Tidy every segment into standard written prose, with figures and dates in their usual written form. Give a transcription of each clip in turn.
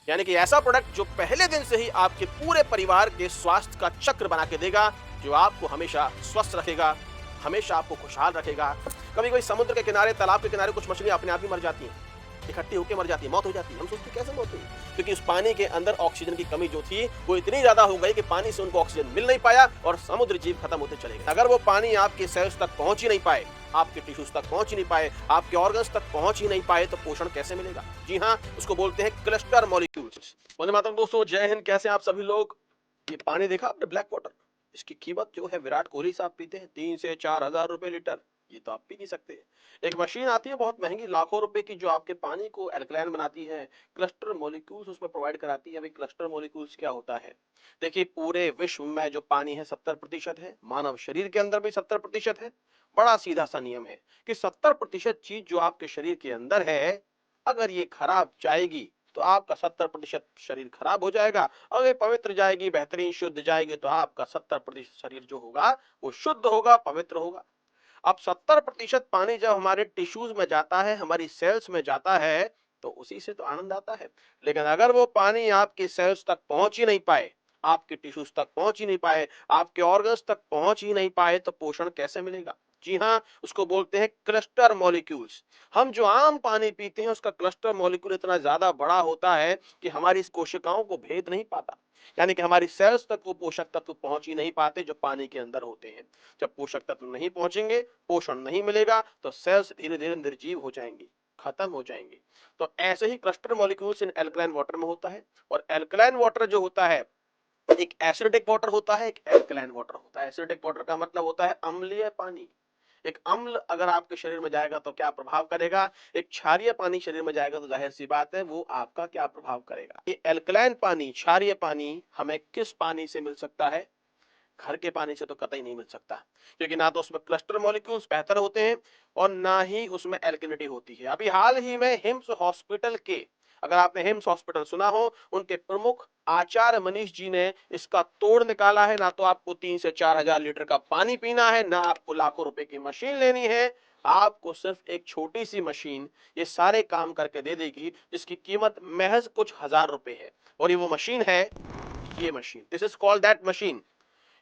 यानी कि ऐसा प्रोडक्ट जो पहले दिन से ही आपके पूरे परिवार के स्वास्थ्य का चक्र बना के देगा, जो आपको हमेशा स्वस्थ रखेगा, हमेशा आपको खुशहाल रखेगा। कभी कभी समुद्र के किनारे, तालाब के किनारे कुछ मछलियां अपने आप ही मर जाती हैं, इकट्ठी होकर मर जाती है, मौत हो जाती है। हम सोचते कैसे मौत हुई, क्योंकि उस पानी के अंदर ऑक्सीजन की कमी जो थी वो इतनी ज्यादा हो गई कि पानी से उनको ऑक्सीजन मिल नहीं पाया और समुद्र जीव खत्म होते चले गए। अगर वो पानी आपके सेल्स तक पहुंच ही नहीं पाए, आपके टिश्यूज तक पहुंच ही नहीं पाए, आपके ऑर्गन्स तक पहुंच ही नहीं पाए, तो पोषण कैसे मिलेगा? जी हाँ, उसको बोलते हैं क्लस्टर मॉलिक्यूल्स। वंदे मातरम दोस्तों, जय हिंद। कैसे आप सभी लोग? ये पानी देखा आपने, ब्लैक वाटर? इसकी कीमत जो है विराट कोहली साहब पीते हैं 3 से 4 हजार रुपए लीटर। ये तो आप पी नहीं सकते। एक मशीन आती है बहुत महंगी, लाखों रुपए की, जो आपके पानी को एल्कलाइन बनाती है, क्लस्टर मॉलिक्यूल्स उसमें प्रोवाइड कराती है। अभी क्लस्टर मॉलिक्यूल्स क्या होता है? देखिए, पूरे विश्व में जो पानी है 70% है, मानव शरीर के अंदर भी 70% है। बड़ा सीधा सा नियम है कि 70% चीज जो आपके शरीर के अंदर है, अगर ये खराब जाएगी तो आपका 70% शरीर खराब हो जाएगा। अगर पवित्र जाएगी, बेहतरीन शुद्ध जाएगी, तो आपका 70% शरीर जो होगा वो शुद्ध होगा, पवित्र होगा। अब 70% पानी जब हमारे टिश्यूज में जाता है, हमारी सेल्स में जाता है, तो उसी से तो आनंद आता है। लेकिन अगर वो पानी आपकी सेल्स तक पहुंच ही नहीं पाए, आपके टिश्यूज तक पहुंच ही नहीं पाए, आपके ऑर्गन्स तक पहुंच ही नहीं पाए, तो पोषण कैसे मिलेगा? जी हाँ, उसको बोलते हैं क्लस्टर मॉलिक्यूल्स। हम जो आम पानी पीते हैं उसका क्लस्टर मॉलिक्यूल इतना ज्यादा बड़ा होता है कि हमारी इस कोशिकाओं को भेद नहीं पाता। यानी कि हमारी सेल्स तक वो पोषक तत्व पहुंच ही नहीं पाते जो पानी के अंदर होते हैं। जब पोषक तत्व नहीं पहुंचेंगे, पोषण नहीं मिलेगा, तो सेल्स धीरे धीरे निर्जीव हो जाएंगी, खत्म हो जाएंगी। तो ऐसे ही cluster molecules in alkaline water में होता है। और एल्कलाइन वाटर जो होता है, एक एसिडिक वाटर होता है, एक एल्कलाइन वाटर होता है। एसिडिक वाटर का मतलब होता है अम्लीय पानी। एक अम्ल अगर आपके शरीर में जाएगा तो क्या प्रभाव करेगा? एक क्षारीय पानी शरीर में जाएगा तो जाहिर सी बात है वो आपका क्या प्रभाव करेगा? ये एल्कलाइन पानी, क्षारीय पानी हमें किस पानी से मिल सकता है? घर के पानी से तो कतई नहीं मिल सकता, क्योंकि ना तो उसमें क्लस्टर मॉलिक्यूल्स बेहतर होते हैं और ना ही उसमें एल्कलिनिटी होती है। अभी हाल ही में हिम्स हॉस्पिटल के, अगर आपने हिम्स हॉस्पिटल सुना हो, उनके प्रमुख आचार्य मनीष जी ने इसका तोड़ निकाला है। ना तो आपको 3 से 4 हजार लीटर का पानी पीना है, ना आपको लाखों रुपए की मशीन लेनी है। आपको सिर्फ एक छोटी सी मशीन ये सारे काम करके दे देगी, जिसकी कीमत महज कुछ हजार रुपए है। और ये वो मशीन है, ये machine, this is called that machine.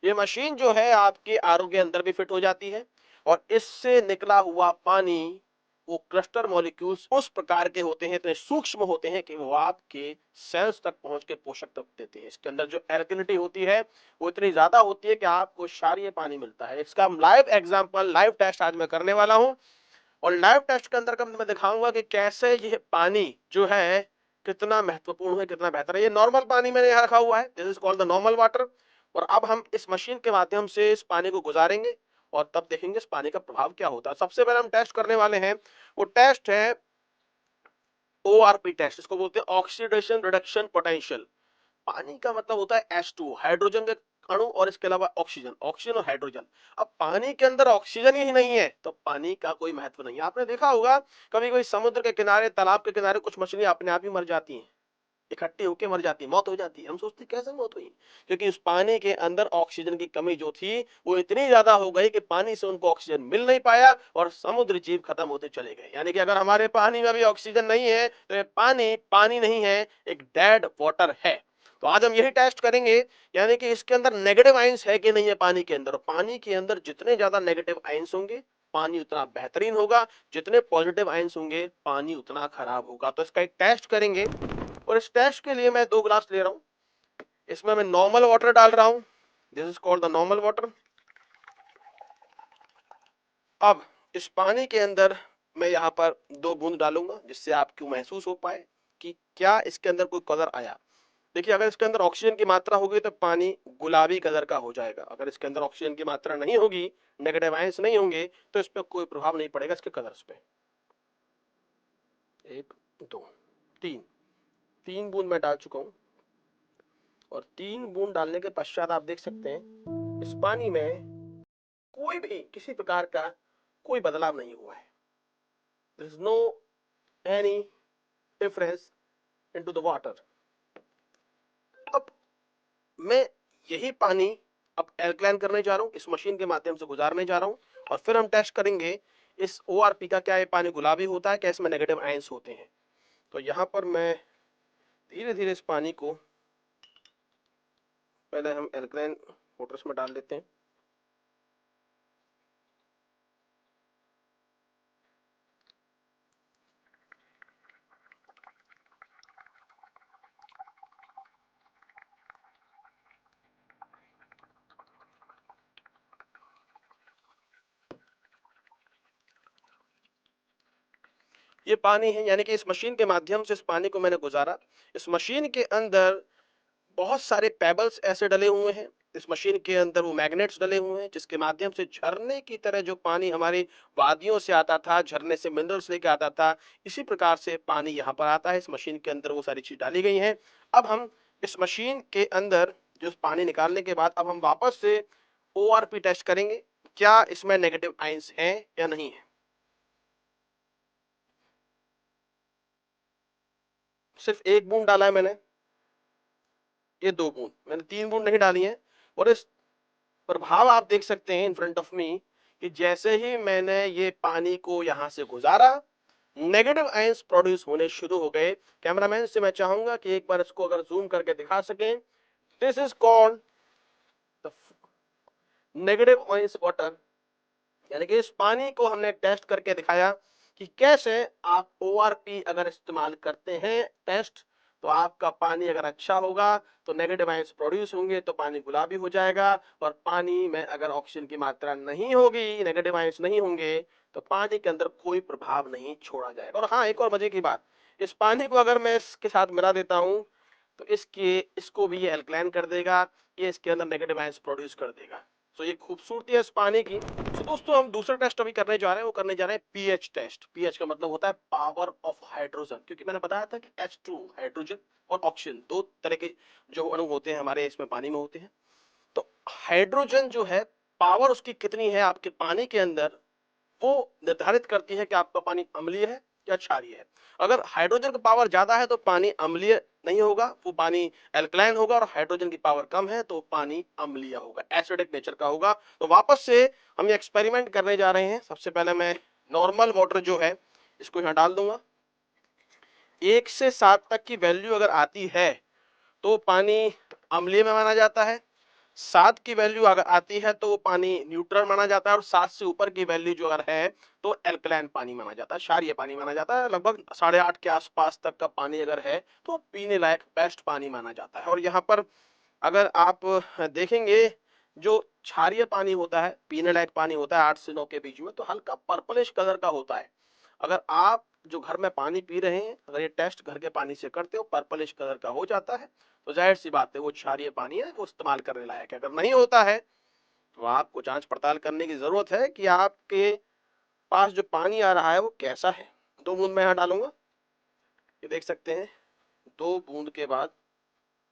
ये मशीन जो है आपके आरओ के अंदर भी फिट हो जाती है और इससे निकला हुआ पानी, वो क्लस्टर मॉलिक्यूल्स उस प्रकार के होते हैं, इतने सूक्ष्म होते हैं कि वो आपके सेल्स तक पहुंच के पोषक तत्व देते हैं। इसके अंदर जो एल्कलिनिटी होती है वो इतनी ज्यादा होती है कि आपको क्षारीय पानी मिलता है। इसका लाइव एग्जांपल, लाइव टेस्ट आज मैं करने वाला हूं। और लाइव टेस्ट के अंदर मैं दिखाऊंगा कि कैसे ये पानी जो है कितना महत्वपूर्ण है, कितना बेहतर है। ये नॉर्मल पानी मैंने यहाँ रखा हुआ है, this is called the normal water. और अब हम इस मशीन के माध्यम से इस पानी को गुजारेंगे और तब देखेंगे इस पानी का प्रभाव क्या होता है। सबसे पहले हम टेस्ट करने वाले हैं, वो टेस्ट है ओआरपी टेस्ट। इसको बोलते हैं ऑक्सीडेशन रिडक्शन पोटेंशियल। पानी का मतलब होता है H2, हाइड्रोजन के अणु, और इसके अलावा ऑक्सीजन, ऑक्सीजन और हाइड्रोजन। अब पानी के अंदर ऑक्सीजन ही नहीं है तो पानी का कोई महत्व नहीं है। आपने देखा होगा कभी कभी समुद्र के किनारे, तालाब के किनारे कुछ मछलियां अपने आप ही मर जाती हैं, इकट्ठी होकर मर जाती है, मौत हो जाती है। हम सोचते कैसे मौत हुई, क्योंकि उस पानी के अंदर ऑक्सीजन की कमी जो थी वो इतनी ज्यादा हो गई कि पानी से उनको ऑक्सीजन मिल नहीं पाया और समुद्र जीव खत्म होते चले गए। यानी कि अगर हमारे पानी में भी ऑक्सीजन नहीं है तो ये पानी पानी नहीं है, एक डेड वाटर है। तो आज हम यही टेस्ट करेंगे, यानी कि इसके अंदर नेगेटिव आयंस है कि नहीं है पानी के अंदर। पानी के अंदर जितने ज्यादा नेगेटिव आयंस होंगे पानी उतना बेहतरीन होगा, जितने पॉजिटिव आयंस होंगे पानी उतना खराब होगा। तो इसका एक टेस्ट करेंगे। और इस टेस्ट के लिए मैं 2 ग्लास ले रहा हूं, इसमें मैं नॉर्मल वाटर डाल रहा हूं, this is called the normal water. अब इस पानी के अंदर मैं यहां पर 2 बूंद डालूंगा, जिससे आपको महसूस हो पाए कि क्या इसके अंदर कोई कलर आया। देखिए, अगर इसके अंदर ऑक्सीजन की मात्रा होगी तो पानी गुलाबी कलर का हो जाएगा। अगर इसके अंदर ऑक्सीजन की मात्रा नहीं होगी, नेगेटिव आयंस नहीं होंगे, तो इस पर कोई प्रभाव नहीं पड़ेगा इसके कलर्स पे। 1 2 3, 3 बूंद मैं डाल चुका हूं। और 3 बूंद डालने के पश्चात आप देख सकते हैं इस पानी में कोई भी किसी प्रकार का कोई बदलाव नहीं हुआ है। There is no any difference into the water. अब मैं यही पानी अब एल्कलाइन करने जा रहा हूं, इस मशीन के माध्यम से गुजारने जा रहा हूं। और फिर हम टेस्ट करेंगे इस ओआरपी का, क्या ये पानी गुलाबी होता है, क्या इसमें नेगेटिव आयंस होते हैं। तो यहां पर मैं धीरे धीरे इस पानी को पहले हम एल्कलाइन वाटर्स में डाल लेते हैं। ये पानी है, यानी कि इस मशीन के माध्यम से इस पानी को मैंने गुजारा। इस मशीन के अंदर बहुत सारे पेबल्स ऐसे डले हुए हैं, इस मशीन के अंदर वो मैग्नेट्स डले हुए हैं, जिसके माध्यम से झरने की तरह जो पानी हमारी वादियों से आता था, झरने से मिनरल्स लेके आता था, इसी प्रकार से पानी यहाँ पर आता है। इस मशीन के अंदर वो सारी चीज डाली गई हैं। अब हम इस मशीन के अंदर जो पानी निकालने के बाद अब हम वापस से ओआरपी टेस्ट करेंगे, क्या इसमें नेगेटिव आयंस हैं या नहीं है। सिर्फ एक बूंद डाला है मैंने, ये 2 बूंद, मैंने 3 बूंद नहीं डाली है। और इस प्रभाव आप देख सकते हैं इन फ्रंट ऑफ मी कि जैसे ही मैंने ये पानी को यहां से गुजारा, नेगेटिव आयंस प्रोड्यूस होने शुरू हो गए। कैमरामैन से मैं चाहूंगा कि एक बार इसको अगर जूम करके दिखा सकें। This is called the negative ions water, यानी कि इस पानी को हमने टेस्ट करके दिखाया कि कैसे आप ओआरपी अगर इस्तेमाल करते हैं टेस्ट, तो आपका पानी अगर अच्छा होगा तो नेगेटिव आयंस प्रोड्यूस होंगे तो पानी गुलाबी हो जाएगा, और पानी में अगर ऑक्सीजन की मात्रा नहीं होगी, नेगेटिव आयंस नहीं होंगे, तो पानी के अंदर कोई प्रभाव नहीं छोड़ा जाएगा। और हाँ, एक और मजे की बात, इस पानी को अगर मैं इसके साथ मिला देता हूं तो इसको भी ये एल्कलाइन कर देगा, ये इसके अंदर नेगेटिव आयंस प्रोड्यूस कर देगा। तो ये खूबसूरती है इस पानी की। तो दोस्तों हम दूसरा टेस्ट अभी करने जा रहे हैं, वो करने जा रहे हैं पीएच टेस्ट। पीएच का मतलब होता है पावर ऑफ हाइड्रोजन, क्योंकि मैंने बताया था कि H2 हाइड्रोजन और ऑक्सीजन दो तरह के जो अणु होते हैं हमारे इसमें पानी में होते हैं। तो हाइड्रोजन जो है, पावर उसकी कितनी है आपके पानी के अंदर, वो निर्धारित करती है कि आपका पानी अम्लीय है या क्षारीय है। अगर हाइड्रोजन का पावर ज्यादा है तो पानी अम्लीय नहीं होगा, वो पानी एल्कलाइन होगा, और हाइड्रोजन की पावर कम है तो पानी अम्लीय होगा, एसिडिक नेचर का होगा। तो वापस से हम ये एक्सपेरिमेंट करने जा रहे हैं। सबसे पहले मैं नॉर्मल वाटर जो है इसको यहाँ डाल दूंगा। 1 से 7 तक की वैल्यू अगर आती है तो पानी अम्लीय में माना जाता है। 7 की वैल्यू अगर आती है तो पानी न्यूट्रल माना जाता है, और 7 से ऊपर की वैल्यू जो अगर है तो एल्कलाइन पानी माना जाता है, क्षारीय पानी माना जाता है। लगभग 8.5 के आसपास तक का पानी अगर है तो पीने लायक बेस्ट पानी माना जाता है। और यहाँ पर अगर आप देखेंगे, जो क्षारीय पानी होता है, पीने लायक पानी होता है 8 से 9 के बीच में, तो हल्का पर्पलिश कलर का होता है। अगर आप जो घर में पानी पी रहे हैं, अगर ये टेस्ट घर के पानी से करते हो, पर्पलिश कलर का हो जाता है, तो जाहिर सी बात है वो क्षारीय पानी है, वो इस्तेमाल करने लायक है। अगर नहीं होता है तो आपको जांच पड़ताल करने की जरूरत है कि आपके पास जो पानी आ रहा है वो कैसा है। 2 बूंद मैं यहाँ डालूंगा, ये देख सकते हैं 2 बूंद के बाद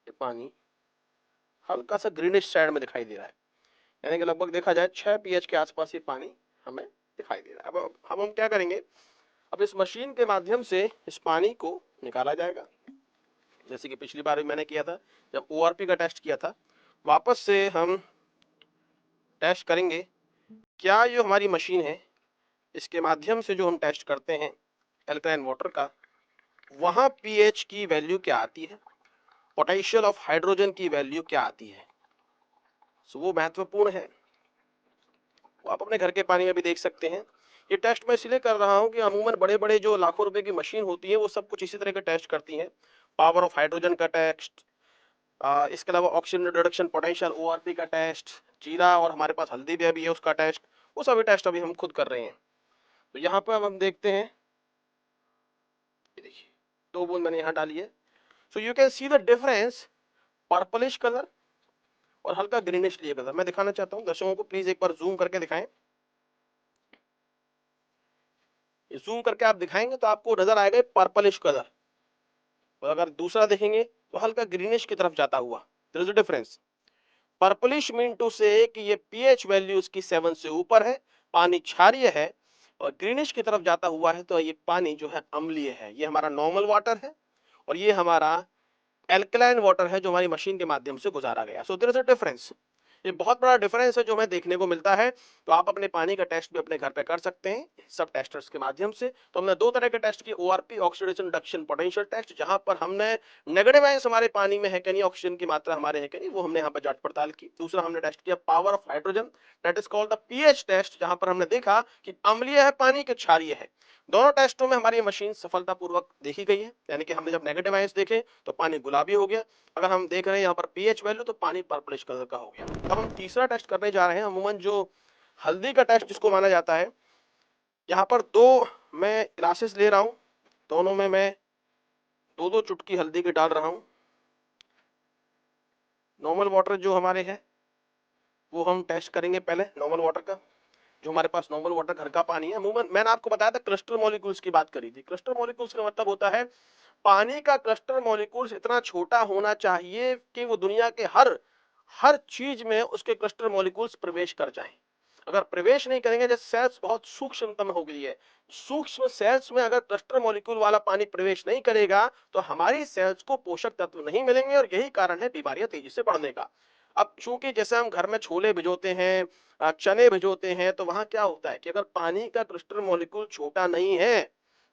ये पानी हल्का सा ग्रीनिश साइड में दिखाई दे रहा है, यानी कि लगभग देखा जाए 6 पीएच के आसपास ये पानी हमें दिखाई दे रहा है। अब हम क्या करेंगे, अब इस मशीन के माध्यम से इस पानी को निकाला जाएगा, जैसे कि पिछली बार भी मैंने किया था जब ओआरपी का टेस्ट किया था। वापस से हम टेस्ट करेंगे, क्या ये हमारी मशीन है, इसके माध्यम से जो हम टेस्ट करते हैं एल्कलाइन वाटर का, वहां पीएच की वैल्यू क्या आती है, पोटेंशियल ऑफ हाइड्रोजन की वैल्यू क्या आती है। सो वो महत्वपूर्ण है, वो आप अपने घर के पानी में भी देख सकते हैं। ये टेस्ट मैं इसलिए कर रहा हूँ कि अमूमन बड़े बड़े जो लाखों रुपए की मशीन होती है वो सब कुछ इसी तरह के टेस्ट करती हैं। पावर ऑफ हाइड्रोजन का टेस्ट, इसके अलावा ऑक्सीजन रिडक्शन पोटेंशियल ओआरपी का टेस्ट, जीरा और हमारे पास हल्दी भी है उसका टेस्ट, वो सभी टेस्ट अभी हम खुद कर रहे हैं। तो यहाँ पर अब हम देखते हैं, ये देखिए 2 बूंद मैंने यहाँ डाली है। So you can see the difference, purplish colour और हल्का ग्रीनिश लिए कलर। मैं दिखाना चाहता हूँ दर्शकों को, प्लीज एक बार जूम करके दिखाएं। जूम करके आप दिखाएंगे तो आपको नजर आएगा पर्पलिश कलर, और अगर दूसरा देखेंगे तो हल्का ग्रीनिश की तरफ जाता हुआ। There is a difference. Purplish mean to say कि ये पीएच वैल्यू इसकी 7 से ऊपर है, पानी क्षारीय है, और ग्रीनिश की तरफ जाता हुआ है तो ये पानी जो है अम्लीय है। ये हमारा नॉर्मल वाटर है, और ये हमारा एल्कलाइन वाटर है जो हमारी मशीन के माध्यम से गुजारा गया। So there is a difference. ये बहुत बड़ा डिफरेंस है जो हमें देखने को मिलता है। तो आप अपने पानी का टेस्ट भी अपने घर पे कर सकते हैं सब टेस्टर्स के माध्यम से। तो हमने दो तरह के टेस्ट किए, ORP oxidation reduction potential test, जहां पर हमने नेगेटिव आयंस हमारे पानी में है कि नहीं, ऑक्सीजन की मात्रा हमारे है कि नहीं, वो हमने यहाँ पर जांच पड़ताल की। दूसरा हमने टेस्ट किया power of hydrogen, that is called the pH test, जहां पर हमने देखा कि अम्लीय है पानी के क्षारीय है। दोनों टेस्टों में हमारी मशीन सफलतापूर्वक देखी गई है, यानी कि हमने जब नेगेटिव आयंस देखे तो पानी गुलाबी हो गया, अगर हम देख रहे हैं यहाँ पर पीएच वैल्यू तो पानी पर्पलिश कलर का हो गया। अब हम तीसरा टेस्ट करने जा रहे हैं, अमूमन जो हल्दी का टेस्ट जिसको माना जाता है। यहाँ पर दो मैं ग्लासेस ले रहा हूँ, दोनों में मैं दो दो चुटकी हल्दी की डाल रहा हूँ। नॉर्मल वाटर जो हमारे है वो हम टेस्ट करेंगे पहले, नॉर्मल वाटर का, जो हमारे पास नॉर्मल वाटर घर का पानी है। अमूमन मैंने आपको बताया था क्लस्टर मॉलिक्यूल्स की बात करी थी। क्लस्टर मॉलिक्यूल्स का मतलब होता है पानी का क्लस्टर मॉलिक्यूल्स इतना छोटा होना चाहिए कि वो दुनिया के हर हर चीज में उसके क्लस्टर मॉलिक्यूल्स प्रवेश कर जाएं। अगर प्रवेश नहीं करेंगे, जैसे सेल्स बहुत सूक्ष्मतम हो गई है, सूक्ष्म सेल्स में अगर क्लस्टर मॉलिक्यूल वाला पानी प्रवेश नहीं करेगा तो हमारी सेल्स को पोषक तत्व नहीं मिलेंगे, और यही कारण है बीमारियां तेजी से बढ़ने का। अब चूंकि जैसे हम घर में छोले भिगोते हैं, चने भिगोते हैं, तो वहां क्या होता है कि अगर पानी का क्लस्टर मॉलिक्यूल छोटा नहीं है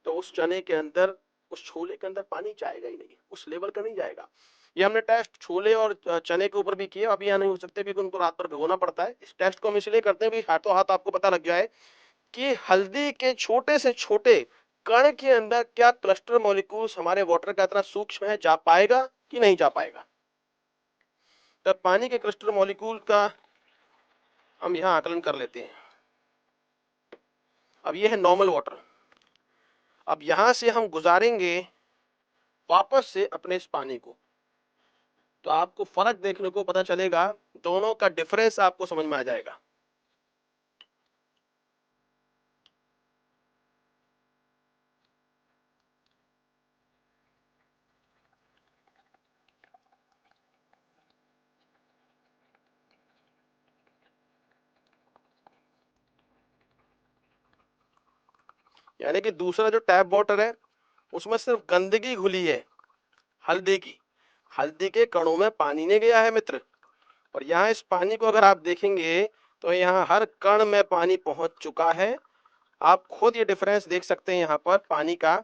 तो उस चने के अंदर, उस छोले के अंदर पानी जाएगा ही नहीं, उस लेवल का नहीं जाएगा। ये हमने टेस्ट छोले और चने के ऊपर भी किए। अभी यहाँ नहीं हो सकते क्योंकि उनको रात भर भिगोना पड़ता है। इस टेस्ट को हम इसलिए करते हैं कि हाथों हाथ आपको पता लग जाए कि हल्दी के छोटे से छोटे कण के अंदर क्या क्लस्टर मॉलिक्यूल्स हमारे वाटर का इतना सूक्ष्म है, जा पाएगा कि नहीं जा पाएगा। तब पानी के क्लस्टर मॉलिक्यूल का हम यहाँ आकलन कर लेते हैं। अब ये है नॉर्मल वाटर। अब यहां से हम गुजारेंगे वापस से अपने इस पानी को, तो आपको फर्क देखने को पता चलेगा, दोनों का डिफरेंस आपको समझ में आ जाएगा। यानी कि दूसरा जो टैप वाटर है उसमें सिर्फ गंदगी घुली है, हल्दी की, हल्दी के कणों में पानी नहीं गया है मित्र। और यहाँ इस पानी को अगर आप देखेंगे तो यहाँ हर कण में पानी पहुंच चुका है। आप खुद ये डिफरेंस देख सकते हैं यहाँ पर पानी का,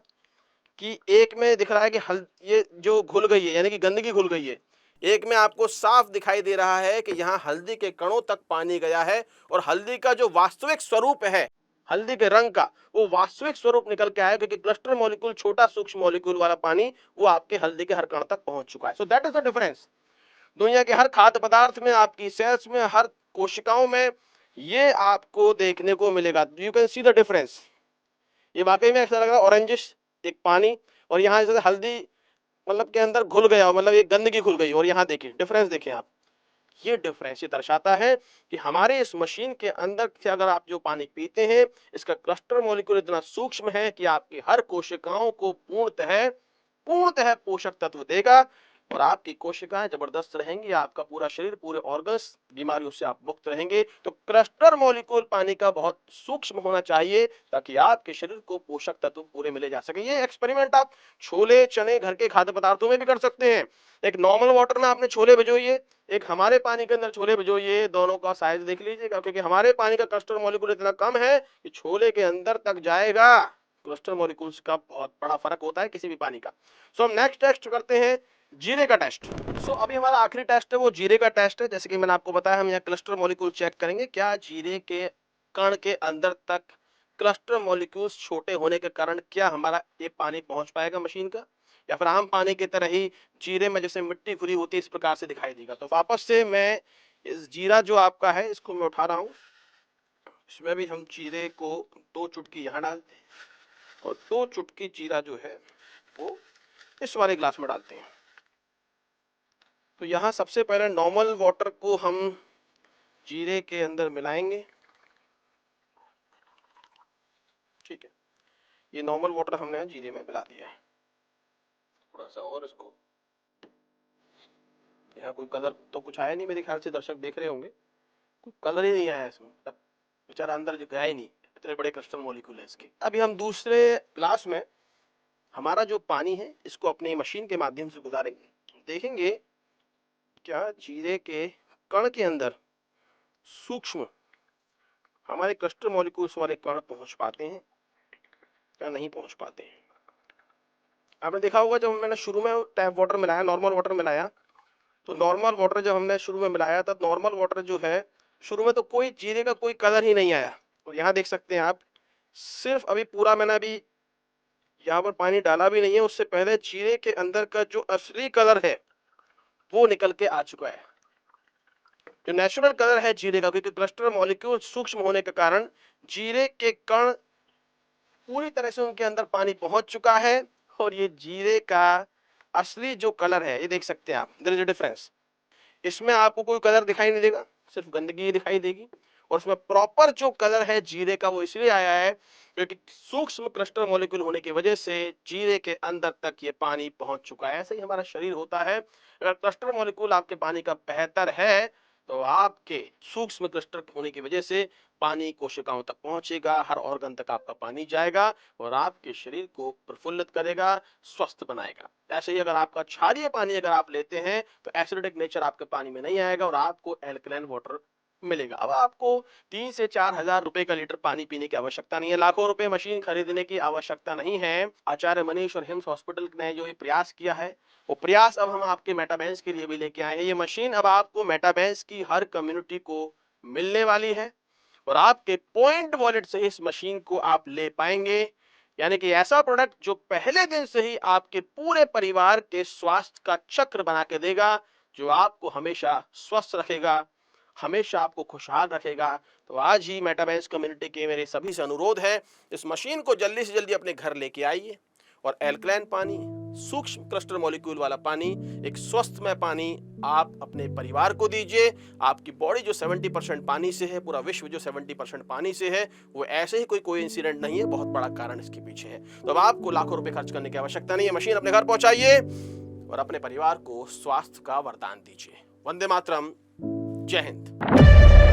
कि एक में दिख रहा है कि ये जो घुल गई है यानी कि गंदगी घुल गई है, एक में आपको साफ दिखाई दे रहा है कि यहाँ हल्दी के कणों तक पानी गया है, और हल्दी का जो वास्तविक स्वरूप है, हल्दी के रंग का वो वास्तविक स्वरूप निकल के आया, क्योंकि क्लस्टर मॉलिक्यूल, छोटा सूक्ष्म मॉलिक्यूल वाला पानी, वो आपके हल्दी के हर कण तक पहुंच चुका है। So that is the difference. दुनिया के हर खाद्य पदार्थ में, आपकी सेल्स में, हर कोशिकाओं में ये आपको देखने को मिलेगा। You can see the difference. ये वाकई में ऐसा लग रहा है ऑरेंजिश एक पानी, और यहाँ जैसे हल्दी मतलब के अंदर घुल गया, मतलब ये गंदगी घुल गई, और यहाँ देखिए डिफरेंस देखें आप। ये डिफरेंस ये दर्शाता है कि हमारे इस मशीन के अंदर से अगर आप जो पानी पीते हैं, इसका क्लस्टर मॉलिक्यूल इतना सूक्ष्म है कि आपकी हर कोशिकाओं को पूर्णतः पोषक तत्व देगा, और आपकी कोशिकाएं जबरदस्त रहेंगी, आपका पूरा शरीर, पूरे ऑर्गन्स बीमारियों से आप मुक्त रहेंगे। तो क्लस्टर मॉलिक्यूल पानी का बहुत सूक्ष्म होना चाहिए ताकि आपके शरीर को पोषक तत्व पूरे मिले जा सके। ये एक्सपेरिमेंट आप छोले चने घर के खाद्य पदार्थों में भी कर सकते हैं। एक नॉर्मल वाटर में आपने छोले भिगोइए, एक हमारे पानी के अंदर छोले भिगोइए, दोनों का साइज देख लीजिएगा, क्योंकि हमारे पानी का क्लस्टर मॉलिक्यूल इतना कम है कि छोले के अंदर तक जाएगा। क्लस्टर मॉलिक्यूल्स का बहुत बड़ा फर्क होता है किसी भी पानी का। सो हम नेक्स्ट टेस्ट करते हैं जीरे का टेस्ट। सो अभी हमारा आखिरी टेस्ट है वो जीरे का टेस्ट है। जैसे कि मैंने आपको बताया, हम यहाँ क्लस्टर मॉलिक्यूल चेक करेंगे, क्या जीरे के कण के अंदर तक क्लस्टर मॉलिक्यूल्स छोटे होने के कारण क्या हमारा ये पानी पहुंच पाएगा मशीन का, या फिर आम पानी की तरह ही जीरे में जैसे मिट्टी घुली होती है इस प्रकार से दिखाई देगा। तो वापस से मैं इस जीरा जो आपका है इसको मैं उठा रहा हूँ, इसमें भी हम जीरे को दो चुटकी यहाँ डालते हैं, और दो चुटकी जीरा जो है वो इस वाले ग्लास में डालते हैं। तो यहाँ सबसे पहले नॉर्मल वाटर को हम जीरे के अंदर मिलाएंगे। ठीक है, ये नॉर्मल वाटर हमने जीरे में मिला दिया है। थोड़ा सा और इसको, यहाँ कोई कलर तो कुछ आया नहीं, मेरे ख्याल से दर्शक देख रहे होंगे, कोई कलर ही नहीं आया इसमें, बेचारा अंदर जो गया ही नहीं, इतने बड़े क्रिस्टल मॉलिक्यूल है इसके। अभी हम दूसरे ग्लास में हमारा जो पानी है इसको अपनी मशीन के माध्यम से गुजारेंगे, देखेंगे क्या जीरे के कण के अंदर सूक्ष्म हमारे क्लस्टर मॉलिक्यूल्स वाले कण पहुंच पाते हैं या नहीं पहुंच पाते हैं। आपने देखा होगा जब मैंने शुरू में टैप वाटर मिलाया, नॉर्मल वाटर मिलाया, तो नॉर्मल वाटर जब हमने शुरू में मिलाया तब नॉर्मल वाटर जो है शुरू में तो कोई जीरे का कोई कलर ही नहीं आया। और यहाँ देख सकते हैं आप, सिर्फ अभी पूरा मैंने अभी यहाँ पर पानी डाला भी नहीं है, उससे पहले जीरे के अंदर का जो असली कलर है वो निकल के आ चुका है। जो नेचुरल कलर है जीरे का, क्योंकि क्लस्टर मॉलिक्यूल सूक्ष्म होने के कारण जीरे के कण पूरी तरह से उनके अंदर पानी पहुंच चुका है और ये जीरे का असली जो कलर है ये देख सकते हैं आप, देयर इज अ डिफरेंस। इसमें आपको कोई कलर दिखाई नहीं देगा, सिर्फ गंदगी दिखाई देगी। और उसमें प्रॉपर जो कलर है जीरे का वो इसलिए आया है क्योंकि सूक्ष्म क्लस्टर मॉलिक्यूल होने की वजह से जीरे के अंदर तक ये पानी पहुंच चुका है। ऐसे ही हमारा शरीर होता है, अगर क्लस्टर मॉलिक्यूल आपके पानी का बेहतर है तो आपके सूक्ष्म क्लस्टर होने की वजह से पानी कोशिकाओं तक पहुंचेगा, हर ऑर्गन तक आपका पानी जाएगा और आपके शरीर को प्रफुल्लित करेगा, स्वस्थ बनाएगा। ऐसे ही अगर आपका क्षारीय पानी अगर आप लेते हैं तो एसिडिक नेचर आपके पानी में नहीं आएगा और आपको एल्कलाइन वाटर मिलेगा। अब आपको 3 से 4 हजार रुपए का लीटर पानी पीने की आवश्यकता नहीं है, लाखों रुपए मशीन खरीदने की आवश्यकता नहीं है। आचार्य मनीष और हिम्स हॉस्पिटल ने जो ये प्रयास किया है वो प्रयास अब हम आपके मेटाबेंस के लिए भी लेके आए हैं। ये मशीन अब आपको मेटाबेंस की हर कम्युनिटी को मिलने वाली है और आपके पॉइंट वॉलेट से इस मशीन को आप ले पाएंगे। यानी कि ऐसा प्रोडक्ट जो पहले दिन से ही आपके पूरे परिवार के स्वास्थ्य का चक्र बना के देगा, जो आपको हमेशा स्वस्थ रखेगा, हमेशा आपको खुशहाल रखेगा। तो आज ही मेटाबेंस कम्युनिटी के मेरे सभी से अनुरोध है, इस मशीन को जल्दी से जल्दी अपने घर लेके आइए और एल्कलाइन पानी, सूक्ष्म क्लस्टर मॉलिक्यूल वाला पानी, एक स्वस्थमय पानी आप अपने परिवार को दीजिए। आपकी बॉडी जो 70% पानी से है, पूरा विश्व जो 70% पानी से है, वो ऐसे ही कोई इंसिडेंट नहीं है, बहुत बड़ा कारण इसके पीछे है। तो अब आपको लाखों रुपए खर्च करने की आवश्यकता नहीं है, मशीन अपने घर पहुंचाइए और अपने परिवार को स्वास्थ्य का वरदान दीजिए। वंदे मातरम, जय हिंद।